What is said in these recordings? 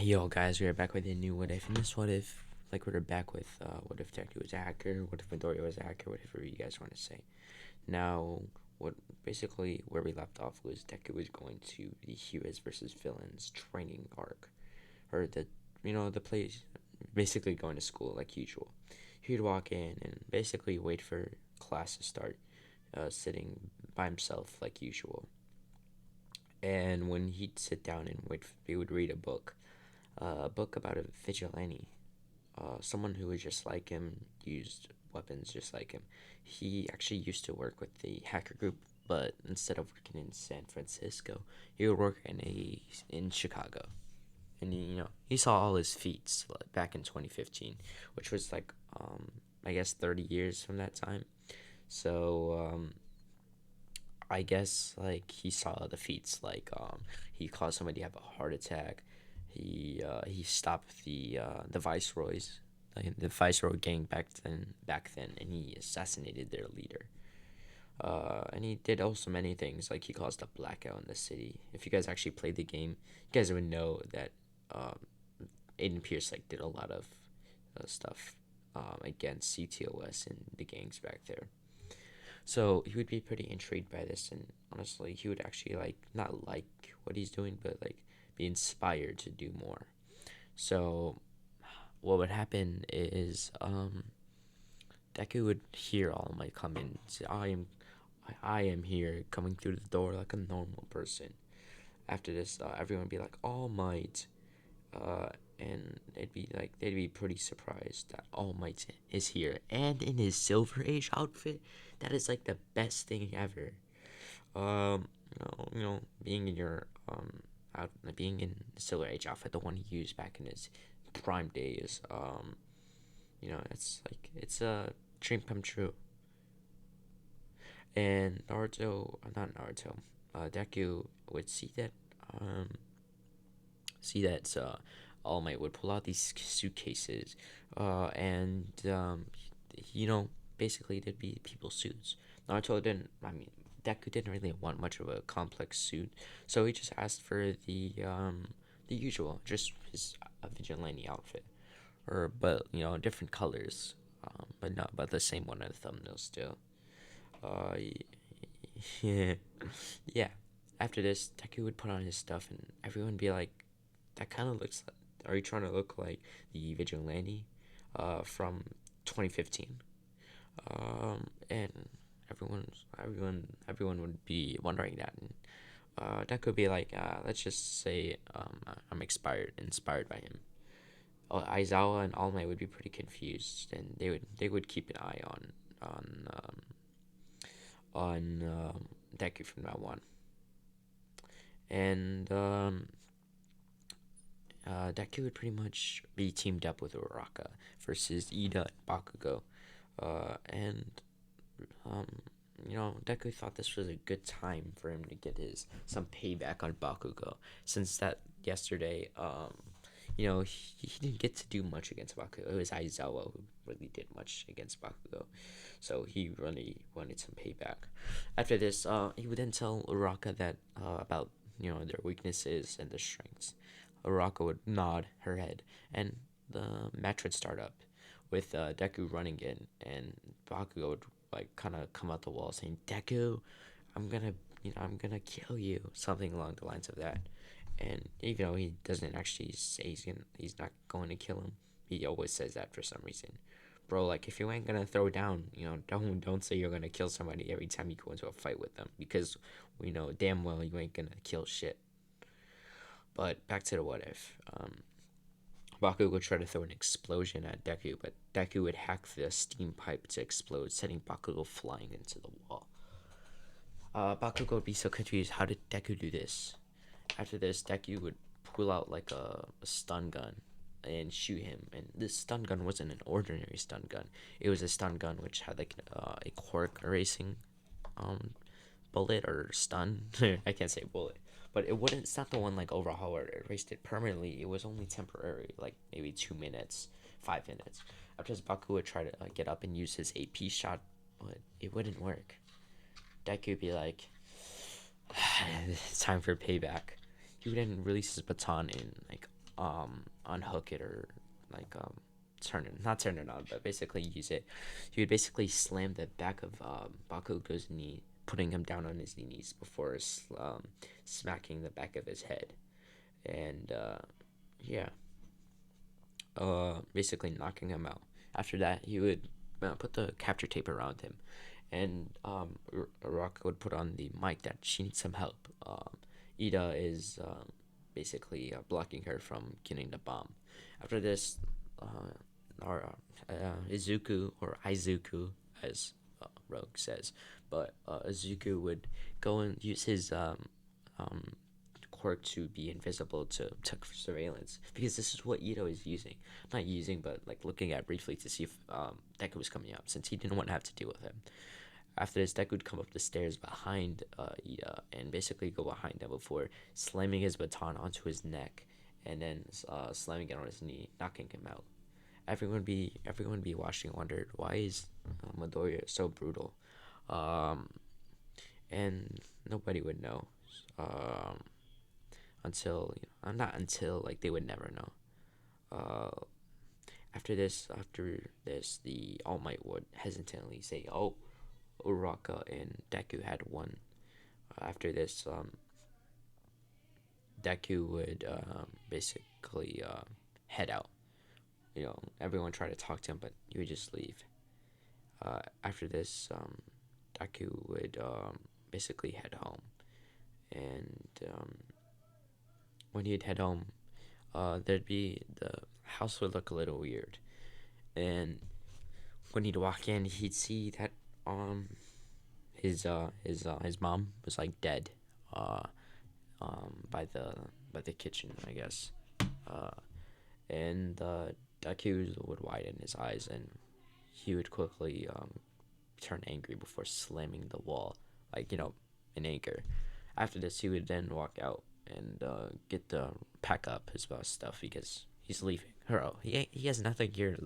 Yo, guys, we are back with a new what if. And this what if, like, we're back with what if Deku was a hacker, what if Midoriya was a hacker, whatever you guys want to say. Now, what basically where we left off was Deku was going to the Heroes versus Villains training arc, or the place, basically going to school like usual. He'd walk in and basically wait for class to start, sitting by himself like usual. And when he'd sit down and wait, he would read a book about a vigilante, someone who was just like him, used weapons just like him. He actually used to work with the hacker group, but instead of working in San Francisco, he would work in Chicago. And he saw all his feats back in 2015, which was like I guess 30 years from that time. So I guess like he saw the feats like he caused somebody to have a heart attack. He stopped the viceroys, like the viceroy gang back then, and he assassinated their leader. And he did also many things, like he caused a blackout in the city. If you guys actually played the game, you guys would know that um, Aiden Pierce like did a lot of stuff against CTOS and the gangs back there. So he would be pretty intrigued by this, and honestly, he would actually like not like what he's doing, but like be inspired to do more. So what would happen is Deku would hear All Might come in, say, I am here, coming through the door like a normal person. After this, everyone would be like, All Might, and they'd be pretty surprised that All Might is here and in his Silver Age outfit. That is like the best thing ever. Being in your being in the Silver Age outfit, the one he used back in his prime days. It's a dream come true. And not Naruto, Deku would um, see that All Might would pull out these suitcases, and basically they'd be people's suits. Naruto didn't. I mean, Deku didn't really want much of a complex suit, so he just asked for the usual, just his vigilante outfit, or but different colors, but not but the same one at the thumbnail still. Uh, yeah, yeah. After this, Deku would put on his stuff, and everyone would be like, "That kind of looks. Are you trying to look like the vigilante, from 2015?" And everyone would be wondering that, and that could be like, let's just say, I'm inspired by him. Aizawa and All Might would be pretty confused, and they would keep an eye on um, on Deku from now on, and Deku would pretty much be teamed up with Uraraka versus Ida and Bakugo, and um, Deku thought this was a good time for him to get his some payback on Bakugo, since that yesterday, he didn't get to do much against Bakugo. It was Aizawa who really did much against Bakugo, so he really wanted some payback. After this, he would then tell Uraka that about their weaknesses and their strengths. Uraka would nod her head, and the match would start up, with Deku running in, and Bakugo would like kind of come out the wall saying, "Deku, I'm gonna kill you," something along the lines of that. And even though he doesn't actually say he's not going to kill him, he always says that for some reason. Bro, like, if you ain't gonna throw down, don't say you're gonna kill somebody every time you go into a fight with them, because we know damn well you ain't gonna kill shit. But back to the what if. Baku would try to throw an explosion at Deku, but Deku would hack the steam pipe to explode, sending Bakugo flying into the wall. Bakugo would be so confused. How did Deku do this? After this, Deku would pull out like a stun gun and shoot him. And this stun gun wasn't an ordinary stun gun. It was a stun gun which had like a quirk erasing um, bullet or stun. I can't say bullet, but it wouldn't. It's not the one like overhaul or erased it permanently. It was only temporary, like maybe 2 minutes, 5 minutes. After this, Baku would try to get up and use his AP shot, but it wouldn't work. Deku would be like, "It's time for payback." He would then release his baton and like unhook it or like turn it, not turn it on, but basically use it. He would basically slam the back of Bakugo's knee, putting him down on his knees before smacking the back of his head, and yeah, basically knocking him out. After that, he would put the capture tape around him, and Rock would put on the mic that she needs some help. Ida is basically blocking her from getting the bomb. After this, Izuku or Izuku, as Rogue says, but Izuku would go and use his um, quirk to be invisible to surveillance, because this is what Ito is using. Not using, but like looking at briefly to see if Deku was coming up, since he didn't want to have to deal with him. After this, Deku would come up the stairs behind Ida and basically go behind him before slamming his baton onto his neck and then slamming it on his knee, knocking him out. Everyone be watching wondered, why is Midoriya so brutal, um, and nobody would know, um, until not until, like, they would never know. Uh, after this, the All Might would hesitantly say, "Oh, Uraka and Deku had won." After this, Deku would basically head out. Everyone tried to talk to him, but he would just leave. After this, Deku would basically head home, and when he'd head home, there'd be the house would look a little weird, and when he'd walk in, he'd see that his mom was like dead, uh, by the kitchen, I guess, uh, and Deku would widen his eyes, and he would quickly turn angry before slamming the wall, like, in anger. After this, he would then walk out and get the pack up his stuff, because he's leaving. He has nothing here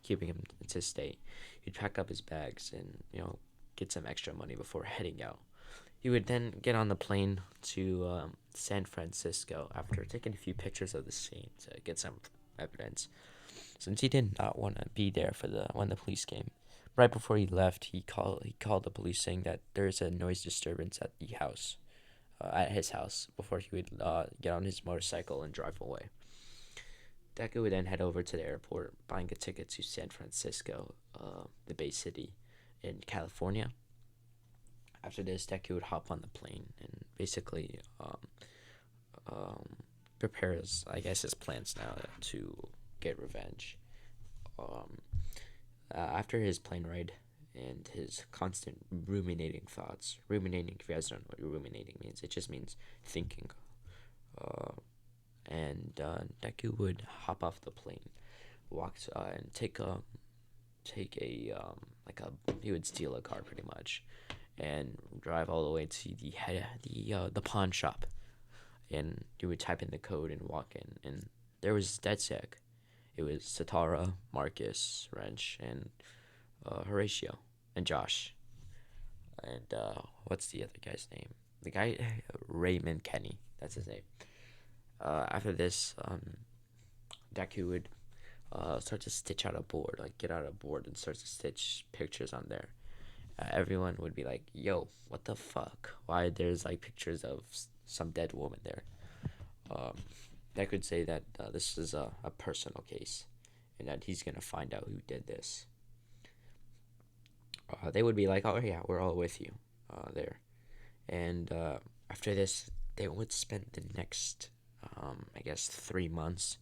keeping him to stay. He'd pack up his bags and get some extra money before heading out. He would then get on the plane to San Francisco after taking a few pictures of the scene to get some evidence, since he did not want to be there for when the police came. Right before he left, he called the police, saying that there is a noise disturbance at at his house, before he would get on his motorcycle and drive away. Deku would then head over to the airport, buying a ticket to San Francisco, the Bay City in California. After this, Deku would hop on the plane and basically prepares, I guess, his plans now to get revenge. Um, After his plane ride and his constant ruminating thoughts, ruminating, if you guys don't know what ruminating means, it just means thinking. Uh, and Deku would hop off the plane, walk and he would steal a car pretty much, and drive all the way to the pawn shop, and he would type in the code and walk in, and there was DedSec. It was Satara, Marcus, Wrench, and Horatio, and Josh, and what's the other guy's name? The guy Raymond Kenny. That's his name. After this, Deku would start to stitch out a board, like get out a board and start to stitch pictures on there. Everyone would be like, "Yo, what the fuck? Why there's like pictures of some dead woman there?" Um, Deku would say that this is a personal case, and that he's gonna find out who did this. They would be like, "Oh yeah, we're all with you there." And after this, they would spend the next, I guess, 3 months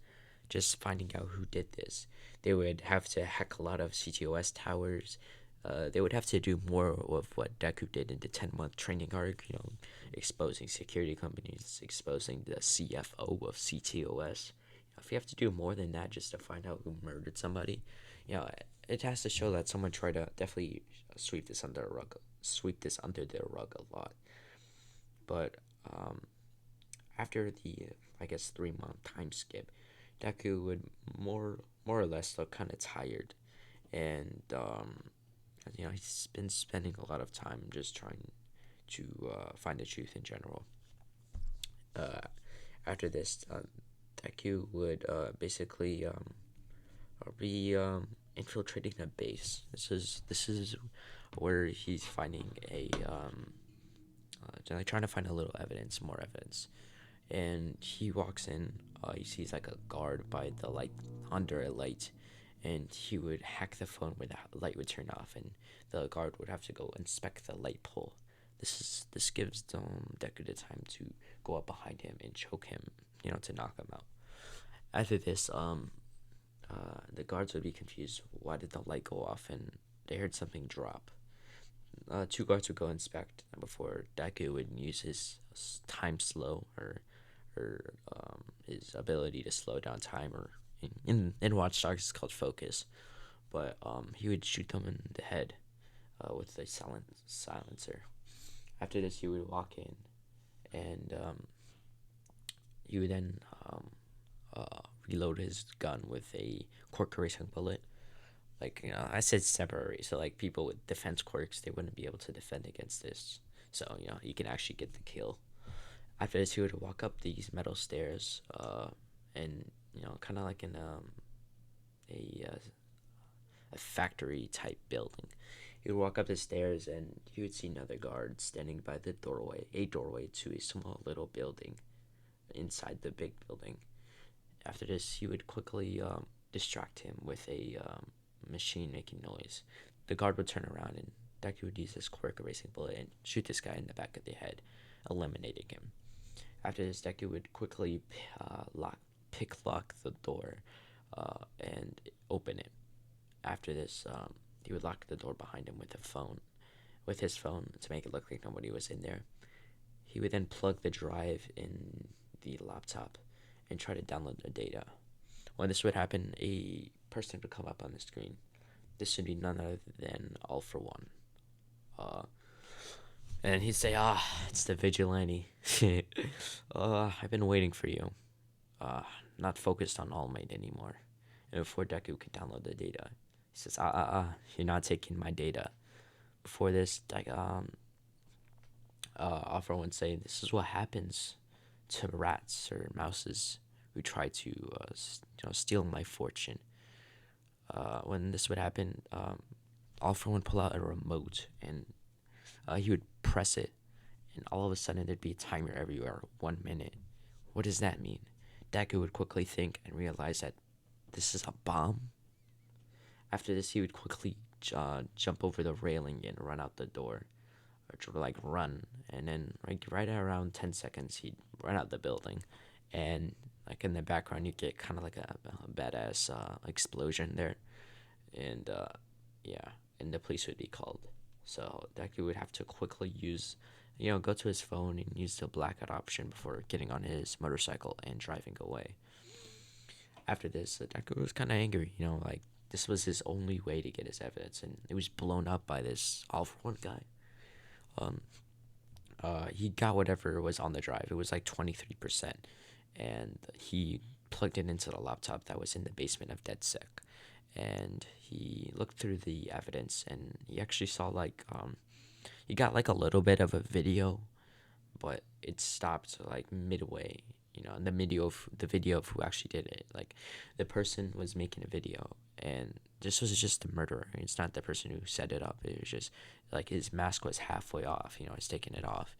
just finding out who did this. They would have to hack a lot of CTOS towers. They would have to do more of what Deku did in the 10-month training arc, exposing security companies, exposing the CFO of CTOS. If you have to do more than that just to find out who murdered somebody, it has to show that someone tried to definitely sweep this under the rug a lot. But after the, I guess, 3-month time skip, Deku would more or less look kind of tired, and he's been spending a lot of time just trying to find the truth in general. After this, Deku would basically be infiltrating a base. This is where he's finding a like trying to find a little evidence, more evidence. And he walks in. He sees like a guard by the light, under a light, and he would hack the phone where the light would turn off, and the guard would have to go inspect the light pole. This gives Deku the time to go up behind him and choke him, to knock him out. After this, the guards would be confused. Why did the light go off? And they heard something drop. Two guards would go inspect before Deku would use his time slow, or his ability to slow down time, or in Watch Dogs it's called focus. But he would shoot them in the head with a silencer. After this, he would walk in, and he would then reload his gun with a cork erasing bullet. Like, I said separate, so like people with defense quirks, they wouldn't be able to defend against this. So you can actually get the kill. After this, he would walk up these metal stairs, and kind of like in a factory type building. He would walk up the stairs, and he would see another guard standing by the doorway, a doorway to a small little building inside the big building. After this, he would quickly distract him with a machine making noise. The guard would turn around, and Deku would use his quirk erasing bullet and shoot this guy in the back of the head, eliminating him. After this, Deku would quickly lock the door and open it. After this, he would lock the door behind him with his phone to make it look like nobody was in there. He would then plug the drive in the laptop and try to download the data. When this would happen, a person would come up on the screen. This would be none other than All For One. And he'd say, it's the vigilante. I've been waiting for you. Not focused on All Might anymore. And before Deku could download the data, he says, you're not taking my data. Before this, All For One say, this is what happens to rats or mouses who try to steal my fortune. When this would happen, All For One pull out a remote, and he would press it, and all of a sudden there'd be a timer everywhere, 1 minute. What does that mean? Deku would quickly think and realize that this is a bomb. After this, he would quickly jump over the railing and run out the door, or like run, and then right at around 10 seconds, he'd run out the building, and like in the background, you get kind of like a badass explosion there, and and the police would be called. So Deku would have to quickly go to his phone and use the blackout option before getting on his motorcycle and driving away. After this, Deku was kind of angry, like this was his only way to get his evidence, and it was blown up by this All For One guy. He got whatever was on the drive. It was like 23%, and he plugged it into the laptop that was in the basement of DedSec. And he looked through the evidence, and he actually saw he got like a little bit of a video, but it stopped like midway. In the video of who actually did it. Like, the person was making a video, and this was just the murderer. It's not the person who set it up. It was just like his mask was halfway off. He's taking it off.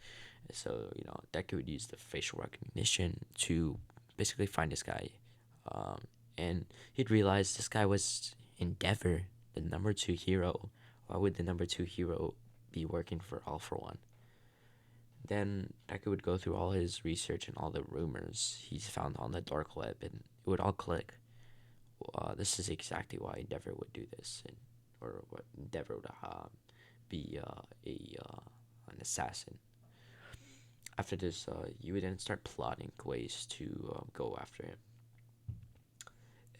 So Deku would use the facial recognition to basically find this guy. And he'd realize this guy was Endeavor, the number 2 hero. Why would the number 2 hero be working for All For One? Then Deku would go through all his research and all the rumors he's found on the dark web, and it would all click. This is exactly why Endeavor would do this, or what Endeavor would be an assassin. After this, you would then start plotting ways to go after him.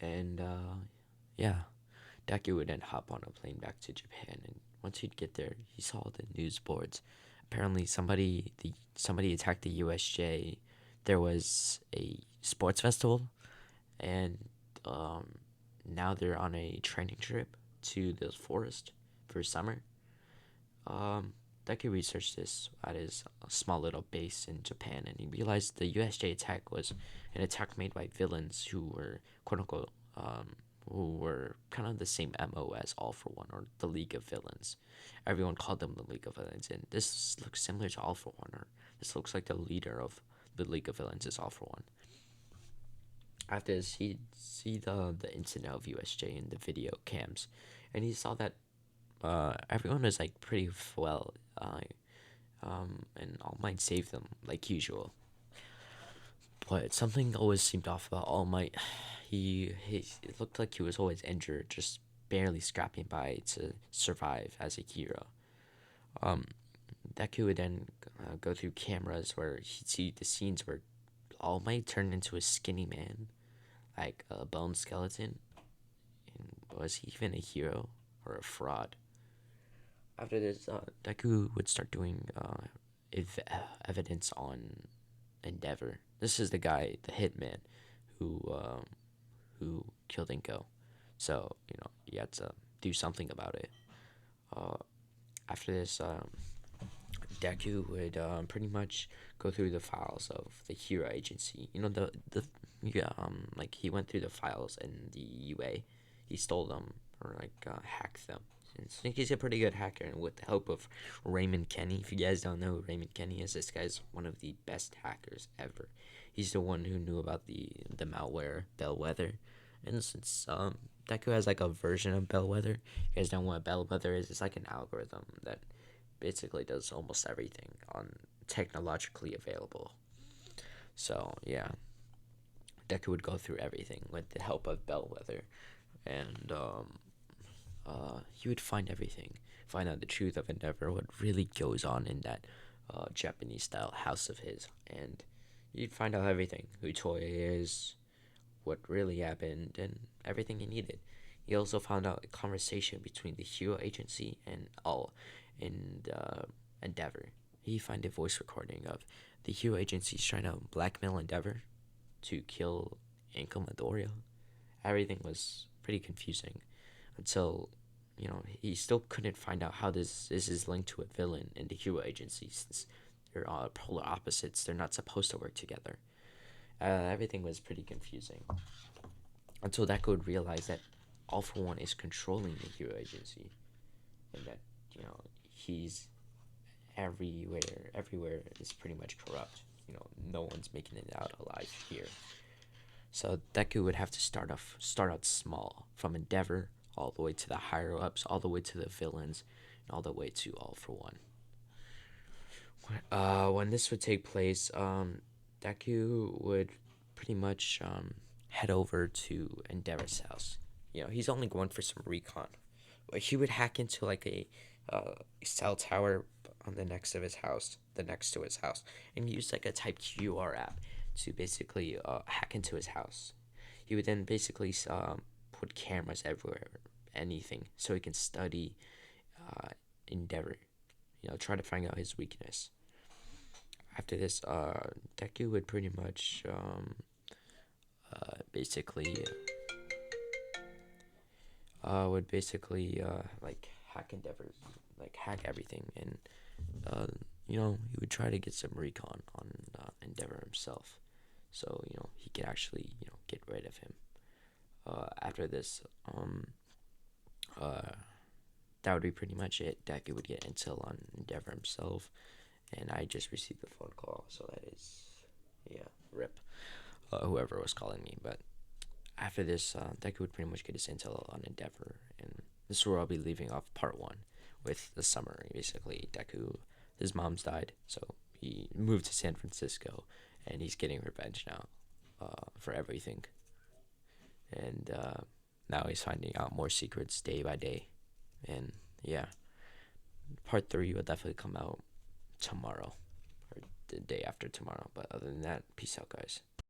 And Deku would then hop on a plane back to Japan, and once he'd get there, he saw the news boards. Apparently, somebody attacked the USJ. There was a sports festival, and now they're on a training trip to the forest for summer. Deku researched this at his small little base in Japan, and he realized the USJ attack was an attack made by villains who were quote unquote who were kind of the same MO as All for One or the League of Villains. Everyone called them the League of Villains, and this looks similar to All for One, or this looks like the leader of the League of Villains is All for One. After this, he see the incident of USJ in the video cams, and he saw that everyone was like pretty well, and All Might saved them like usual. But something always seemed off about All Might. It looked like he was always injured, just barely scrapping by to survive as a hero. Deku would then go through cameras where he'd see the scenes where All Might turned into a skinny man, like a bone skeleton. And was he even a hero or a fraud? After this, Deku would start doing evidence on Endeavor. This is the guy, the hitman, who killed Inko. So you had to do something about it. After this, Deku would pretty much go through the files of the Hero Agency. Like he went through the files in the UA. He stole them or hacked them. And I think he's a pretty good hacker, and with the help of Raymond Kenny. If you guys don't know who Raymond Kenny is, this guy's one of the best hackers ever. He's the one who knew about the malware Bellwether. And since Deku has like a version of Bellwether, you guys know what Bellwether is? It's like an algorithm that basically does almost everything on technologically available. So yeah, Deku would go through everything with the help of Bellwether, and he would find everything, find out the truth of Endeavor, what really goes on in that Japanese style house of his, and you'd find out everything: who Toya is, what really happened, and everything he needed. He also found out a conversation between the Hero Agency and Endeavor. He found a voice recording of the Hero Agency trying to blackmail Endeavor to kill Inko Midoriya. Everything was pretty confusing until he still couldn't find out how this is linked to a villain in the Hero Agency, since they're polar opposites. They're not supposed to work together. Everything was pretty confusing until Deku would realize that All for One is controlling the Hero Agency, and that he's everywhere is pretty much corrupt. No one's making it out alive here. So Deku would have to start out small, from Endeavor all the way to the higher ups, all the way to the villains, and all the way to All for One. When this would take place, Deku would pretty much head over to Endeavor's house. He's only going for some recon. But he would hack into like a cell tower on the next to his house, and use like a type QR app to basically hack into his house. He would then basically put cameras everywhere, anything, so he can study Endeavor. Try to find out his weakness. After this, Deku would pretty much basically like hack Endeavor, like hack everything, and he would try to get some recon on Endeavor himself, so he could actually get rid of him. After this, that would be pretty much it. Deku would get intel on Endeavor himself, and I just received a phone call, so that is, rip, whoever was calling me. But after this, Deku would pretty much get his intel on Endeavor, and this is where I'll be leaving off part 1 with the summary. Basically, Deku, his mom's died, so he moved to San Francisco, and he's getting revenge now for everything. And now he's finding out more secrets day by day. And yeah, part 3 will definitely come out tomorrow, or the day after tomorrow. But other than that, peace out, guys.